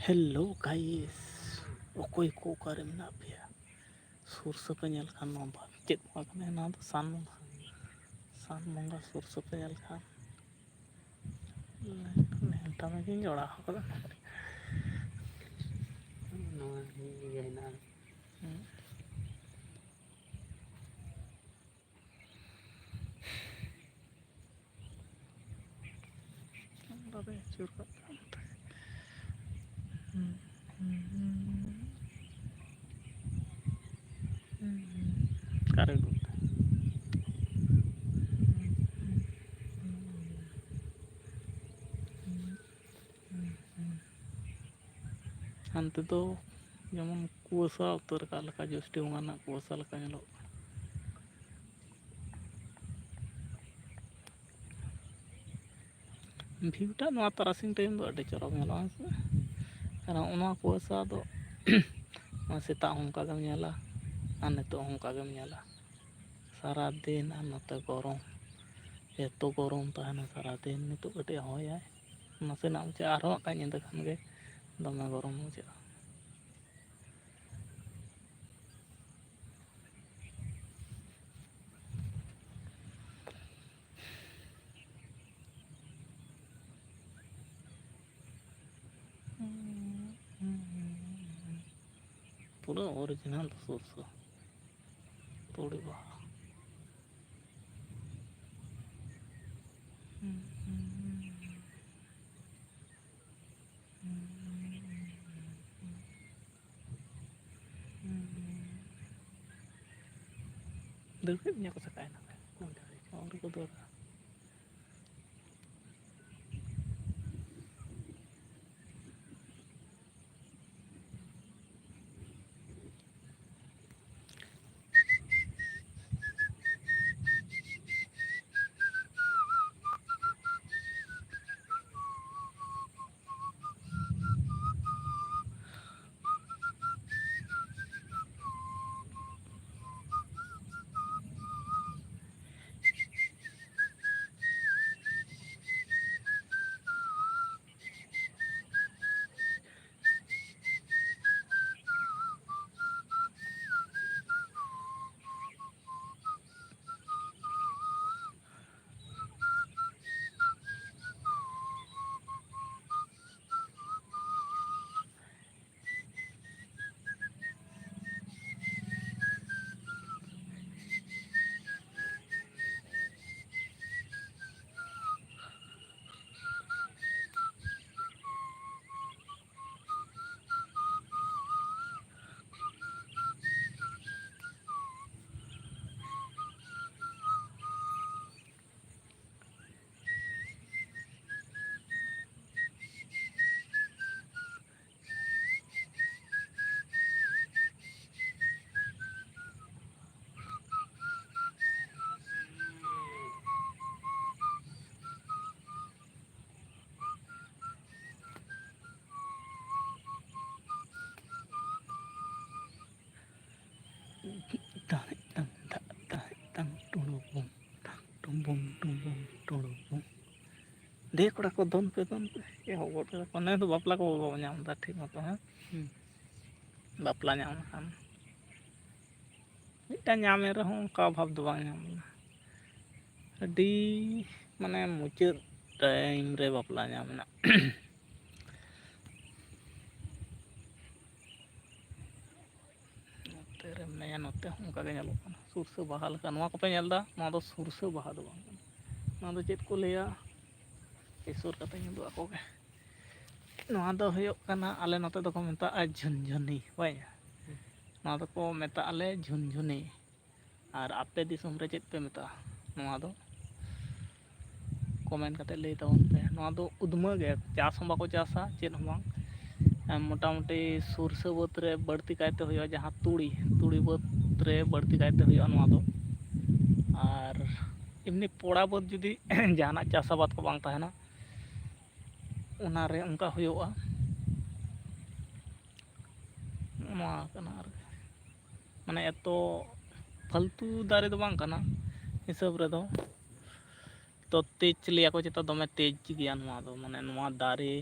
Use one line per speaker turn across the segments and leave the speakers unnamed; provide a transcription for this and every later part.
Hello guys, ᱚᱠᱚᱭ ᱠᱚ ᱚᱠᱟᱨᱮ ᱢᱮᱱᱟᱜ ᱯᱮᱭᱟ? ᱥᱩᱨ ᱥᱟᱯᱮ ᱧᱮᱞ ᱠᱷᱟᱱ ᱱᱚᱣᱟ ᱪᱮᱫ ᱵᱚᱸᱜᱟ ᱠᱟᱱᱟ? ᱱᱚᱣᱟ ᱫᱚ ᱥᱟᱱ ᱵᱚᱸᱜᱟ᱾ ᱥᱟᱱ ᱵᱚᱸᱜᱟ ᱥᱩᱨ ᱥᱟᱯᱮ ᱧᱮᱞ ᱠᱷᱟᱱ ᱱᱮᱣᱛᱟ ᱢᱟᱹᱧ ᱡᱚᱲᱟᱣ ᱠᱟᱫᱟ᱾
ᱱᱚᱣᱟ ᱤᱭᱟᱹ ᱦᱮᱱᱟᱜᱼᱟ᱾
ᱵᱟᱵᱮ ᱟᱹᱪᱩᱨ ᱠᱟᱜ ᱠᱟᱱᱛᱮ ᱚᱠᱟᱨᱮ ᱩᱰᱩᱠ ᱮᱱᱟ? ᱦᱟᱱᱛᱮ ᱫᱚ ᱡᱮᱢᱚᱱ ᱠᱩᱣᱟᱹᱥᱟ ᱩᱛᱟᱹᱨ ᱟᱠᱟᱜ ᱞᱮᱠᱟ, ᱡᱳᱥᱴᱤ ᱵᱚᱸᱜᱟ ᱨᱮᱱᱟᱜ ᱠᱩᱣᱟᱹᱥᱟ ᱞᱮᱠᱟ ᱧᱮᱞᱚᱜ ᱠᱟᱱᱟ᱾ ᱵᱷᱤᱭᱩᱴᱟᱜ ᱱᱚᱣᱟ ᱛᱟᱨᱟᱥᱤᱧ ᱴᱟᱭᱤᱢ ᱫᱚ ᱟᱹᱰᱤ ᱪᱚᱨᱚᱠ ᱧᱮᱞᱚᱜᱼᱟ ᱦᱮᱸ ᱥᱮ᱾ ᱟᱨ ᱱᱚᱣᱟ ᱠᱩᱣᱟᱹᱥᱟ ᱫᱚ ᱥᱮᱛᱟᱜ ᱦᱚᱸ ᱚᱱᱠᱟ ᱜᱮᱢ ᱧᱮᱞᱟ ᱟᱨ ᱱᱤᱛᱚᱜ ᱦᱚᱸ ᱚᱱᱠᱟ ᱜᱮᱢ ᱧᱮᱞᱟ ᱥᱟᱨᱟᱫᱤᱱ᱾ ᱟᱨ ᱱᱚᱛᱮ ᱜᱚᱨᱚᱢ, ᱮᱛᱚ ᱜᱚᱨᱚᱢ ᱛᱟᱦᱮᱱᱟ ᱥᱟᱨᱟᱫᱤᱱ᱾ ᱱᱤᱛᱚᱜ ᱠᱟᱹᱴᱤᱡ ᱦᱚᱭᱟᱭ, ᱱᱟᱥᱮᱱᱟᱜ ᱵᱩᱡᱷᱟᱹᱜᱼᱟ, ᱟᱨᱦᱚᱸ ᱦᱟᱸᱜ ᱠᱷᱟᱡ ᱧᱤᱫᱟᱹ ᱠᱷᱟᱱ ᱜᱮ ᱫᱚᱢᱮ ᱜᱚᱨᱚᱢ ᱵᱩᱡᱷᱟᱹᱜᱼᱟ᱾ ᱯᱩᱨᱟᱹ ᱚᱨᱤᱡᱤᱱᱟᱞ ᱥᱚᱨᱥᱚ ᱛᱩᱲᱤ ᱵᱟᱦᱟ᱾ ᱫᱟᱹᱲ ᱠᱮᱫ ᱛᱤᱧᱟᱹ ᱠᱚ ᱥᱮᱛᱟᱜ ᱮᱱᱟ, ᱟᱹᱣᱨᱤ ᱠᱚ ᱫᱟᱹᱲᱟ᱾ ᱫᱮ ᱠᱚᱲᱟ ᱠᱚ ᱫᱚᱱ ᱯᱮ ᱫᱚᱱ ᱯᱮ, ᱮᱦᱚᱵ ᱜᱚᱫ ᱠᱟᱫᱟ ᱠᱚ᱾ ᱱᱮᱥ ᱫᱚ ᱵᱟᱯᱞᱟ ᱠᱚ ᱵᱟᱵᱚᱱ ᱧᱟᱢ ᱮᱫᱟ ᱴᱷᱤᱠ ᱢᱚᱛᱚ ᱦᱮᱸ᱾ ᱵᱟᱯᱞᱟ ᱧᱟᱢ ᱞᱮᱠᱷᱟᱱ ᱢᱤᱫᱴᱟᱝ ᱧᱟᱢᱮ ᱨᱮᱦᱚᱸ ᱚᱱᱠᱟ ᱚᱵᱷᱟᱵᱽ ᱫᱚ ᱵᱟᱝ ᱧᱟᱢ ᱞᱮᱱᱟ᱾ ᱟᱹᱰᱤ ᱢᱟᱱᱮ ᱢᱩᱪᱟᱹᱫ ᱴᱟᱭᱤᱢ ᱨᱮ ᱵᱟᱯᱞᱟ ᱧᱟᱢᱮᱱᱟ᱾ ᱱᱚᱛᱮ ᱨᱮ ᱢᱮᱱᱟᱭᱟ, ᱱᱚᱛᱮ ᱦᱚᱸ ᱚᱱᱠᱟ ᱜᱮ ᱧᱮᱞᱚᱜ ᱠᱟᱱᱟ ᱥᱩᱨᱥᱟᱹ ᱵᱟᱦᱟ ᱞᱮᱠᱟ᱾ ᱱᱚᱣᱟ ᱠᱚᱯᱮ ᱧᱮᱞ ᱮᱫᱟ, ᱱᱚᱣᱟ ᱫᱚ ᱥᱩᱨᱥᱟᱹ ᱵᱟᱦᱟ ᱫᱚ ᱵᱟᱝ ᱠᱟᱱᱟ᱾ ᱱᱚᱣᱟ ᱫᱚ ᱪᱮᱫ ᱠᱚ ᱞᱟᱹᱭᱟ, ᱥᱩᱨ ᱠᱟᱛᱮᱧ ᱩᱫᱩᱜ ᱟᱠᱚ ᱜᱮ᱾ ᱱᱚᱣᱟ ᱫᱚ ᱦᱩᱭᱩᱜ ᱠᱟᱱᱟ, ᱟᱞᱮ ᱱᱚᱛᱮ ᱫᱚᱠᱚ ᱢᱮᱛᱟᱜᱼᱟ ᱡᱷᱩᱱঝᱩᱱᱤ ᱦᱳᱭ᱾ ᱱᱚᱣᱟ ᱫᱚᱠᱚ ᱢᱮᱛᱟᱜᱼᱟ ᱞᱮ ᱡᱷᱩᱱঝᱩᱱᱤ᱾ ᱟᱨ ᱟᱯᱮ ᱫᱤᱥᱚᱢ ᱨᱮ ᱪᱮᱫ ᱯᱮ ᱢᱮᱛᱟᱜᱼᱟ ᱱᱚᱣᱟ ᱫᱚ? ᱠᱚᱢᱮᱱᱴ ᱠᱟᱛᱮ ᱞᱟᱹᱭ ᱛᱟᱵᱚᱱ ᱯᱮ᱾ ᱱᱚᱣᱟ ᱫᱚ ᱩᱫᱽᱢᱟᱹ ᱜᱮ, ᱪᱟᱥ ᱦᱚᱸ ᱵᱟᱠᱚ ᱪᱟᱥᱟ ᱪᱮᱫ ᱦᱚᱸ ᱵᱟᱝ᱾ ᱢᱚᱴᱟᱢᱩᱴᱤ ᱥᱩᱨᱥᱟᱹ ᱵᱟᱹᱫᱽ ᱨᱮ ᱵᱟᱹᱲᱛᱤ ᱠᱟᱭᱛᱮ ᱦᱩᱭᱩᱜᱼᱟ, ᱡᱟᱦᱟᱸ ᱛᱩᱲᱤ ᱵᱟᱹᱫᱽ ᱨᱮ ᱵᱟᱹᱲᱛᱤ ᱠᱟᱭᱛᱮ ᱦᱩᱭᱩᱜᱼᱟ ᱱᱚᱣᱟ ᱫᱚ᱾ ᱟᱨ ᱮᱢᱱᱤ ᱯᱚᱲᱟ ᱵᱟᱹᱫᱽ ᱡᱩᱫᱤ ᱡᱟᱦᱟᱱᱟᱜ ᱪᱟᱥ ᱟᱵᱟᱫ ᱠᱚ ᱵᱟᱝ ᱛᱟᱦᱮᱱᱟ, ᱚᱱᱟᱨᱮ ᱚᱱᱠᱟ ᱦᱩᱭᱩᱜᱼᱟ᱾ ᱱᱚᱣᱟ ᱠᱟᱱᱟ ᱟᱨᱠᱤ, ᱢᱟᱱᱮ ᱮᱛᱚ ᱯᱷᱟᱹᱞᱛᱩ ᱫᱟᱨᱮ ᱫᱚ ᱵᱟᱝ ᱠᱟᱱᱟ ᱦᱤᱥᱟᱹᱵ ᱨᱮᱫᱚ᱾ ᱛᱚ ᱛᱮᱡᱽ ᱞᱟᱹᱭᱟᱠᱚ ᱪᱮᱛᱟ ᱫᱚᱢᱮ ᱛᱮᱡᱽ ᱜᱮᱭᱟ ᱱᱚᱣᱟ ᱫᱚ, ᱢᱟᱱᱮ ᱱᱚᱣᱟ ᱫᱟᱨᱮ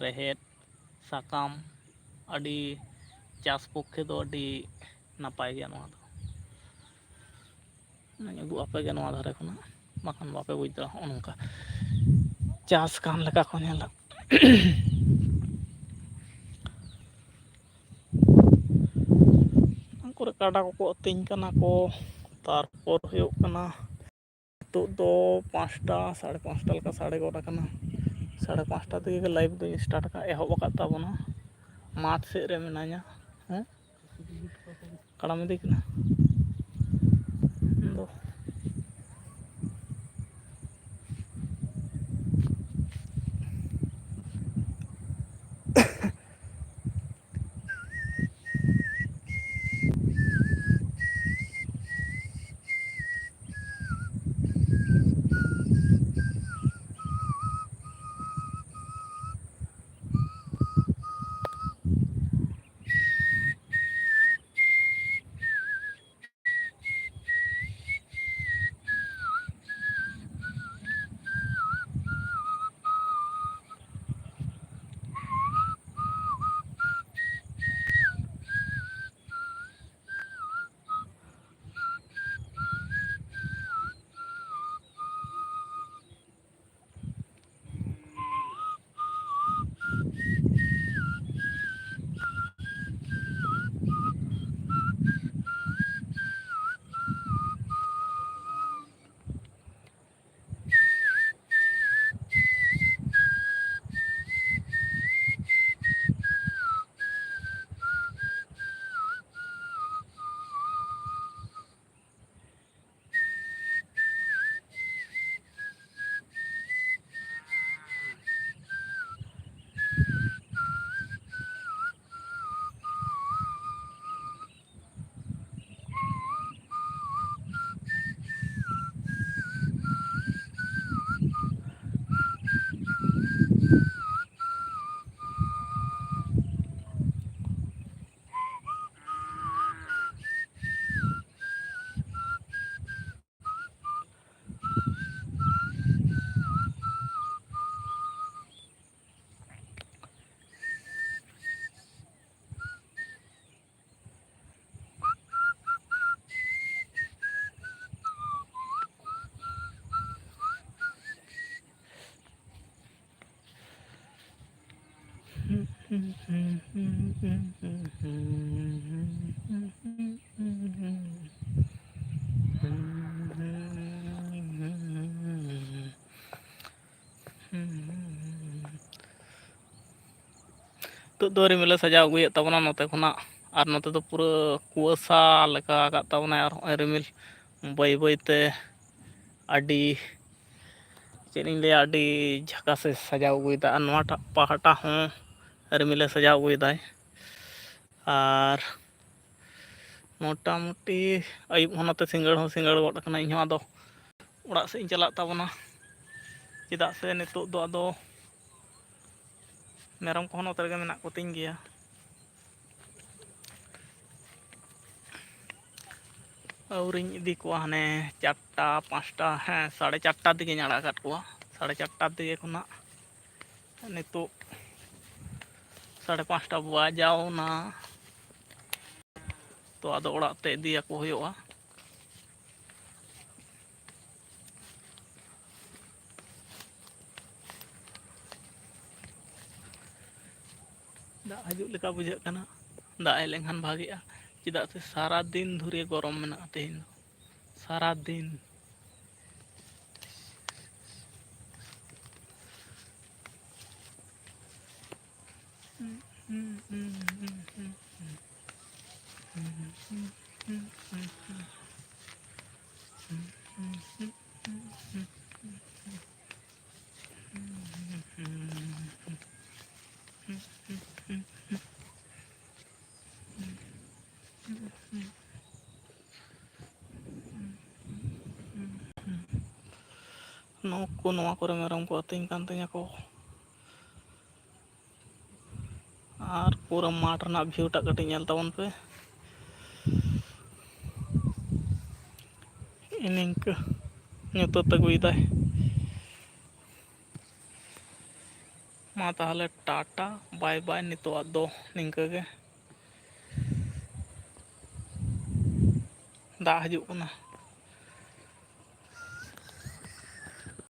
ᱨᱮᱦᱮᱫ ᱥᱟᱠᱟᱢ ᱟᱹᱰᱤ ᱪᱟᱥ ᱯᱚᱠᱠᱷᱮ ᱫᱚ ᱟᱹᱰᱤ ᱱᱟᱯᱟᱭ ᱜᱮᱭᱟ ᱱᱚᱣᱟ ᱫᱚ᱾ ᱚᱱᱟᱧ ᱩᱫᱩᱜ ᱟᱯᱮᱜᱮ ᱱᱚᱣᱟ ᱫᱷᱟᱨᱮ ᱠᱷᱚᱱᱟᱜ, ᱵᱟᱠᱷᱟᱱ ᱵᱟᱯᱮ ᱵᱩᱡᱽ ᱫᱟᱲᱮᱭᱟᱜᱼᱟ ᱦᱚᱸᱜᱼᱚ ᱱᱚᱝᱠᱟ ᱪᱟᱥ ᱠᱟᱱ ᱞᱮᱠᱟ ᱠᱚ ᱧᱮᱞᱟ᱾ ᱚᱱᱟ ᱠᱚᱨᱮ ᱠᱟᱰᱟ ᱠᱚᱠᱚ ᱟᱹᱛᱤᱧ ᱠᱟᱱᱟ ᱠᱚ, ᱛᱟᱨᱯᱚᱨ ᱦᱩᱭᱩᱜ ᱠᱟᱱᱟ ᱱᱤᱛᱚᱜ ᱫᱚ 5ᱴᱟ 5:30 ᱞᱮᱠᱟ ᱥᱟᱰᱮ ᱜᱚᱫ ᱟᱠᱟᱱᱟ᱾ 5:30 ᱛᱮᱜᱮ ᱞᱟᱭᱤᱵᱷ ᱫᱚᱧ ᱥᱴᱟᱴ ᱟᱠᱟᱫ ᱮᱦᱚᱵ ᱟᱠᱟᱫ ᱛᱟᱵᱚᱱᱟ᱾ ᱢᱟᱴᱷ ᱥᱮᱫ ᱨᱮ ᱢᱤᱱᱟᱹᱧᱟ ᱦᱮᱸ ᱠᱟᱲᱟᱢ ᱤᱫᱤ ᱠᱟᱱᱟ ᱫᱚ ᱱᱤᱛᱚᱜ ᱫᱚ ᱨᱤᱢᱤᱞᱮ ᱥᱟᱡᱟᱣ ᱟᱹᱜᱩᱭᱮᱫ ᱛᱟᱵᱚᱱᱟ ᱱᱚᱛᱮ ᱠᱷᱚᱱᱟᱜ, ᱟᱨ ᱱᱚᱛᱮ ᱫᱚ ᱯᱩᱨᱟᱹ ᱠᱩᱣᱟᱹᱥᱟ ᱞᱮᱠᱟ ᱟᱠᱟᱫ ᱛᱟᱵᱚᱱᱟᱭ, ᱟᱨ ᱦᱚᱸᱜᱼᱚᱭ ᱨᱤᱢᱤᱞ ᱵᱟᱹᱭ ᱵᱟᱹᱭᱛᱮ ᱟᱹᱰᱤ ᱪᱮᱫ ᱤᱧ ᱞᱟᱹᱭᱟ ᱟᱹᱰᱤ ᱡᱷᱟᱠᱟᱥᱮ ᱥᱟᱡᱟᱣ ᱟᱹᱜᱩᱭᱮᱫᱟ, ᱟᱨ ᱱᱚᱣᱟᱴᱟᱜ ᱯᱟᱦᱴᱟ ᱦᱚᱸ ᱨᱤᱢᱤᱞᱮ ᱥᱟᱡᱟᱣ ᱟᱹᱜᱩᱭᱮᱫᱟᱭ᱾ ᱟᱨ ᱢᱚᱴᱟᱢᱩᱴᱤ ᱟᱹᱭᱩᱵ ᱦᱚᱸ ᱱᱚᱛᱮ ᱥᱤᱸᱜᱟᱹᱲ ᱦᱚᱸ ᱥᱤᱸᱜᱟᱹᱲ ᱜᱚᱫ ᱟᱠᱟᱱᱟ᱾ ᱤᱧᱦᱚᱸ ᱟᱫᱚ ᱚᱲᱟᱜ ᱥᱮᱫ ᱤᱧ ᱪᱟᱞᱟᱜ ᱛᱟᱵᱚᱱᱟ, ᱪᱮᱫᱟᱜ ᱥᱮ ᱱᱤᱛᱚᱜ ᱫᱚ ᱟᱫᱚ ᱢᱮᱨᱚᱢ ᱠᱚᱦᱚᱸ ᱱᱚᱛᱮ ᱨᱮᱜᱮ ᱢᱮᱱᱟᱜ ᱠᱚᱛᱤᱧ ᱜᱮᱭᱟ᱾ ᱟᱹᱣᱨᱤᱧ ᱤᱫᱤ ᱠᱚᱣᱟ, ᱦᱟᱱᱮ 4ᱴᱟ 5ᱴᱟ ᱦᱮᱸ 4:30 ᱫᱤᱜᱮᱧ ᱟᱲᱟᱜ ᱟᱠᱟᱫ ᱠᱚᱣᱟ᱾ 4:30 ᱫᱤᱜᱮ ᱠᱷᱚᱱᱟᱜ ᱱᱤᱛᱳᱜ 5:30 ᱵᱟᱡᱟᱣ ᱱᱟ, ᱛᱚ ᱟᱫᱚ ᱚᱲᱟᱜ ᱛᱮ ᱤᱫᱤᱭᱟᱠᱚ ᱦᱩᱭᱩᱜᱼᱟ᱾ ᱫᱟᱜ ᱦᱤᱡᱩᱜ ᱞᱮᱠᱟ ᱵᱩᱡᱷᱟᱹᱜ ᱠᱟᱱᱟ, ᱫᱟᱜ ᱦᱮᱡ ᱞᱮᱱᱠᱷᱟᱱ ᱵᱷᱟᱜᱤᱜᱼᱟ᱾ ᱪᱮᱫᱟᱜ ᱥᱮ ᱥᱟᱨᱟᱫᱤᱱ ᱫᱷᱩᱨᱭᱟᱹ ᱜᱚᱨᱚᱢ ᱢᱮᱱᱟᱜᱼᱟ ᱛᱮᱦᱮᱧ ᱫᱚ, ᱥᱟᱨᱟᱫᱤᱱ᱾ ᱱᱩᱠᱩ ᱱᱚᱣᱟ ᱠᱚᱨᱮ ᱢᱮᱨᱚᱢ ᱠᱚ ᱟᱹᱛᱤᱧ ᱠᱟᱱ ᱛᱤᱧᱟᱹ ᱠᱚ, ᱟᱨ ᱯᱩᱨᱟᱹ ᱢᱟᱴᱷ ᱨᱮᱱᱟᱜ ᱵᱷᱤᱭᱩᱴᱟᱜ ᱠᱟᱹᱴᱤᱡ ᱧᱮᱞ ᱛᱟᱵᱚᱱ ᱯᱮ᱾ ᱱᱤᱝᱠᱟᱹ ᱧᱩᱛᱟᱹᱛ ᱟᱹᱜᱩᱭᱮᱫᱟᱭ मा ताहले टाटा बाय बाय नितोग दो निंका गे दा हजूग कना।